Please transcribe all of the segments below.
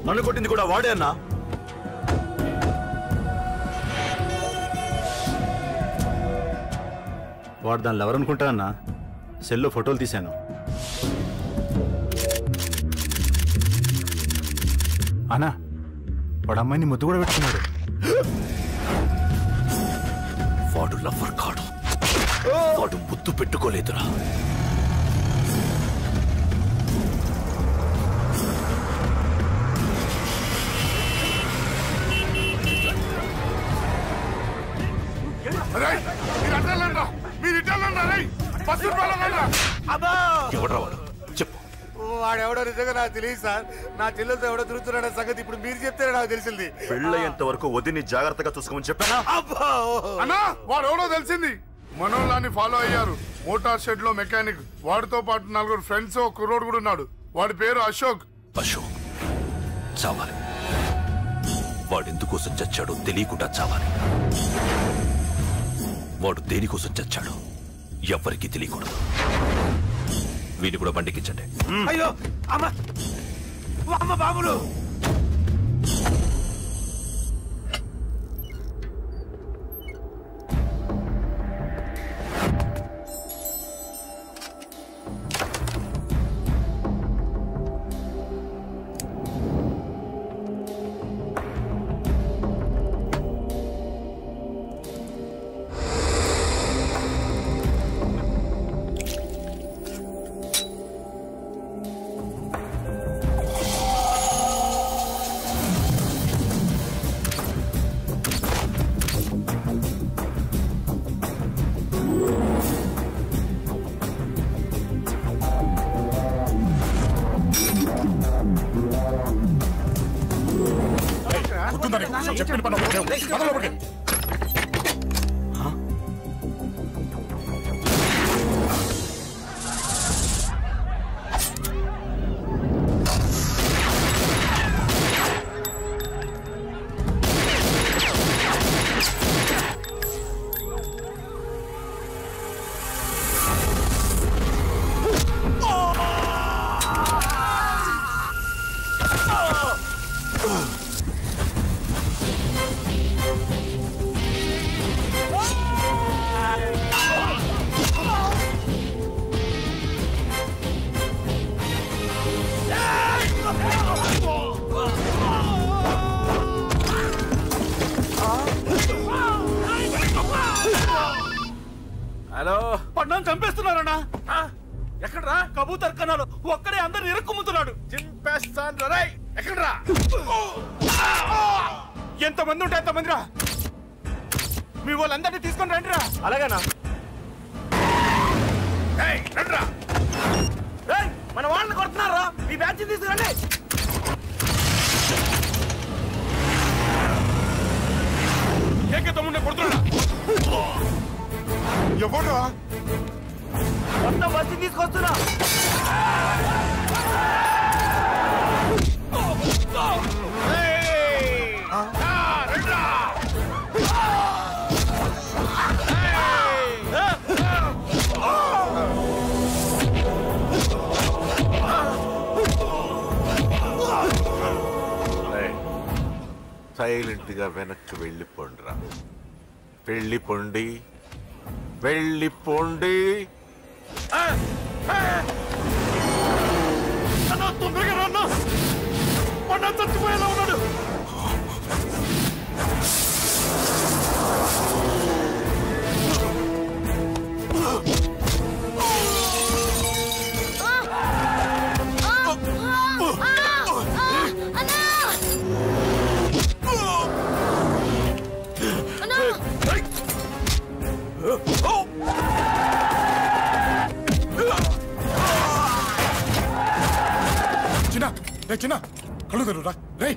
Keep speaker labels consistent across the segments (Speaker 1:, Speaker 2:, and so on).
Speaker 1: నన్ను కొట్టింది కూడా వాడే అన్నా.
Speaker 2: వాడు దానిలో ఎవరనుకుంటా అన్నా, సెల్లో ఫోటోలు తీశాను. అన్నా వాడు అమ్మాయిని ముద్దు కూడా పెట్టుకున్నాడు.
Speaker 1: వాడు లవ్వర్ కాడు, వాడు ముద్దు పెట్టుకోలేదురా. ఎవడ్రా వాడు? చెప్పు.
Speaker 3: వాడెవడో నిజంగా నాకు తెలియదు సార్. నా చెల్లెలతో ఎవడో తిరుగుతున్నాడో సంగతి ఇప్పుడు మీరు చెప్తే నాకు తెలిసింది.
Speaker 1: పెళ్ళయ్యేంత వరకు వదిని జాగ్రత్తగా చూసుకోమని చెప్పానా?
Speaker 4: అన్నా వాడు ఎవడో తెలిసింది. మనోళ్ళని ఫాలో అయ్యారు. మోటార్ షెడ్ లో మెకానిక్, వాడితో పాటు 4 ఫ్రెండ్స్, ఒక కుర్రోడు కూడా ఉన్నాడు. వాడి పేరు అశోక్.
Speaker 1: అశోక్ చావాలి. వాడు ఎందుకోసం చచ్చాడో తెలియకుండా చావాలి. వాడు దేనికోసం చచ్చాడో ఎవ్వరికీ తెలియకూడదు. వీడిని కూడా బండికించండి.
Speaker 3: అయ్యో అమ్మ అమ్మ బాబులు. హలో, పడ్డం చంపేస్తున్నారన్నా. ఎక్కడ్రా? కబూతర్ కన్నాలు ఒక్కడే అందరు ఇరుక్కుమ్ముతున్నాడు. చింపేస్తాను రై. ఎక్కడ్రా? ఎంతమంది ఉంటే ఎంతమంది రా. మీ వాళ్ళందరినీ తీసుకొని రండిరా. అలాగేనా? రండిరా. మన వాళ్ళని కొడుతున్నారా? మీ బ్యాచ్ తీసుకురండి. ఏకతమ్ముండే కొడుతున్నా.
Speaker 4: ఎవడ్రా?
Speaker 3: మొత్తం బస్సు తీసుకొస్తున్నా.
Speaker 5: సైలెంట్ గా వెనక్కి వెళ్ళిపోండిరా. వెళ్ళిపోండి, వెళ్ళిపోండి.
Speaker 3: తొందరగా రాన్నా. మొన్న చచ్చిపోయేలా ఉన్నాడు.
Speaker 4: చిన్న కళ్ళు తెరురా. రే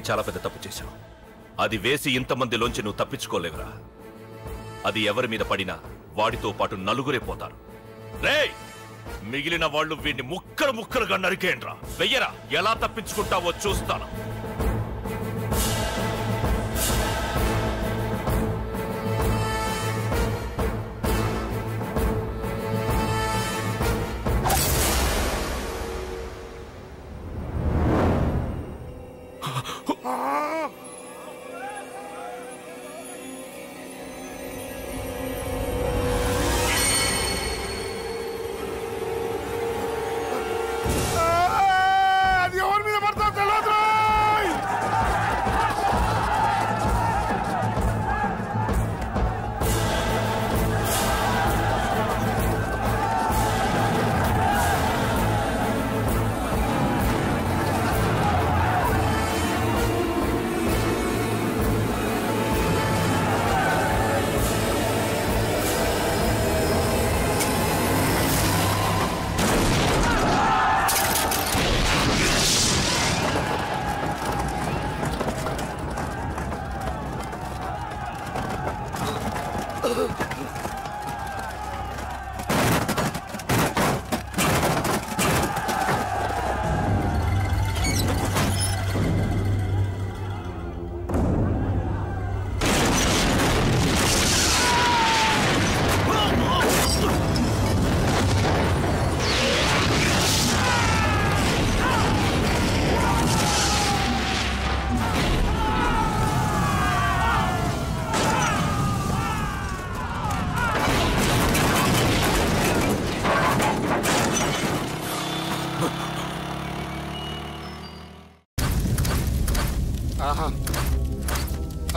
Speaker 1: చాలా పెద్ద తప్పు చేశావు. అది వేసి ఇంతమందిలోంచి నువ్వు తప్పించుకోలేవురా. అది ఎవరి మీద పడినా వాడితో పాటు నలుగురే పోతారు. రేయ్, మిగిలిన వాళ్ళు వీడిని ముక్కలు ముక్కలుగా నరికేండ్రా. వెయ్యరా, ఎలా తప్పించుకుంటావో చూస్తాను.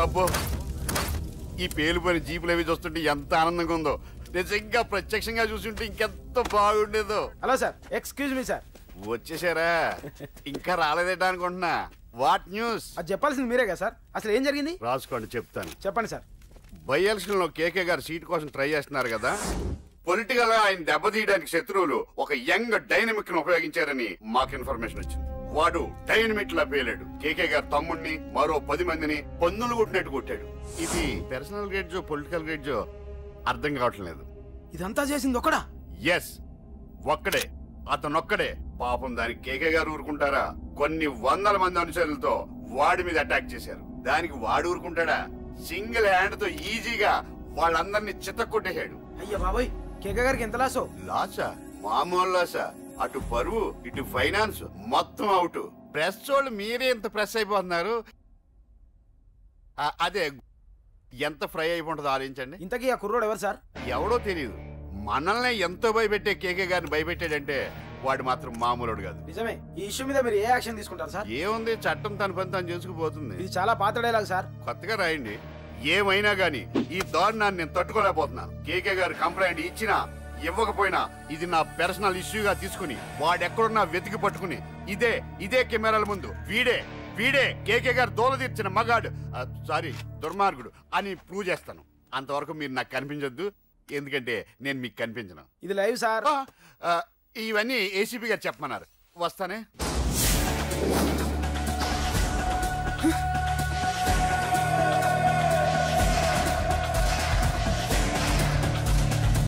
Speaker 3: అబ్బో, ఈ పేలిపోయిన జీపులు అవి చూస్తుంటే ఎంత ఆనందంగా ఉందో. నిజంగా ప్రత్యక్షంగా చూస్తుంటే ఇంకెంత బాగుండేదో.
Speaker 6: Hello sir, excuse me sir.
Speaker 3: వచ్చేసారా? ఇంకా రాలేదేటా అనుకుంటున్నా. What news?
Speaker 6: అది చెప్పాల్సింది మీరే కదా సార్. అసలు ఏం జరిగింది?
Speaker 3: రాసుకోండి, చెప్తాను.
Speaker 6: చెప్పండి సార్.
Speaker 3: బై ఎలక్షన్ లో కేకే గారు సీట్ కోసం ట్రై చేస్తున్నారు కదా. పొలిటికల్ గా ఆయన దెబ్బతీయడానికి శత్రువులు ఒక యంగ్ డైనమిక్ ను ఉపయోగించారని మాకు ఇన్ఫర్మేషన్ వచ్చింది. వాడు డైనమిక్ లా పేలాడు. కేకే గారు తమ్ముడిని, మరో 10 మందిని పన్నులు కొట్టినట్టు కొట్టాడు. ఇది పర్సనల్ గ్రేడ్జో పొలిటికల్ గ్రేడ్జో అర్థం కావట్లేదు.
Speaker 6: ఇదంతా చేసింది ఒకడా?
Speaker 3: ఎస్, ఒక్కడే. అతనొక్కడే. పాపం దానికి కేకే గారు ఊరుకుంటారా? కొన్ని వందల మంది అనుచరులతో వాడి మీద అటాక్ చేశారు. దానికి వాడు ఊరుకుంటాడా? సింగిల్ హ్యాండ్ తో ఈజీగా వాళ్ళందరినీ చిత్తకొట్టేశాడు.
Speaker 6: అయ్యా బాబాయ్, కేకే గారికి ఎంత లాసో?
Speaker 3: లాసా? మామూలు లాసా? అటు పరువు, ఇటు ఫైనాన్స్, మొత్తం అవుట్. ప్రెస్ వాళ్ళు మీరే ఎంత ప్రెస్ అయిపోతున్నారు. అదే ఎంత ఫ్రై అయిపోతుందో ఆలోచించండి.
Speaker 6: ఇంతకీ ఆ కుర్రోడు ఎవరు సార్?
Speaker 3: ఎవడో తెలియదు. మనల్ని ఎంతో భయపెట్టే కేకే గారిని భయపెట్టాడంటే వాడు మాత్రం మామూలుడు కాదు.
Speaker 6: నిజమే. ఈ ఇష్యూ మీద మీరు ఏ యాక్షన్ తీసుకుంటారు సార్?
Speaker 3: ఏముంది, చట్టం తన పని తను చేసుకుపోతుంది.
Speaker 6: ఇది చాలా పాత డైలాగ్ సార్.
Speaker 3: కొత్తగా రాయండి. ఏమైనా గానీ ఈ దారుణాన్ని నేను తట్టుకోలేకపోతున్నాను. కేకే గారు కంప్లైంట్ ఇచ్చినా ఇవ్వకపోయినా ఇది నా పర్సనల్ ఇష్యూగా తీసుకుని వాడెక్కడున్నా వెతికి పట్టుకుని ఇదే కెమెరాల ముందు వీడే కేకే గారు దోల తీర్చిన మగాడు, సారీ దుర్మార్గుడు అని ప్రూవ్ చేస్తాను. అంతవరకు మీరు నాకు కనిపించొద్దు, ఎందుకంటే నేను మీకు కనిపించను.
Speaker 6: ఇది లైవ్ సార్.
Speaker 3: ఇవన్నీ ఏసీపీ గారు చెప్పమన్నారు. వస్తానే.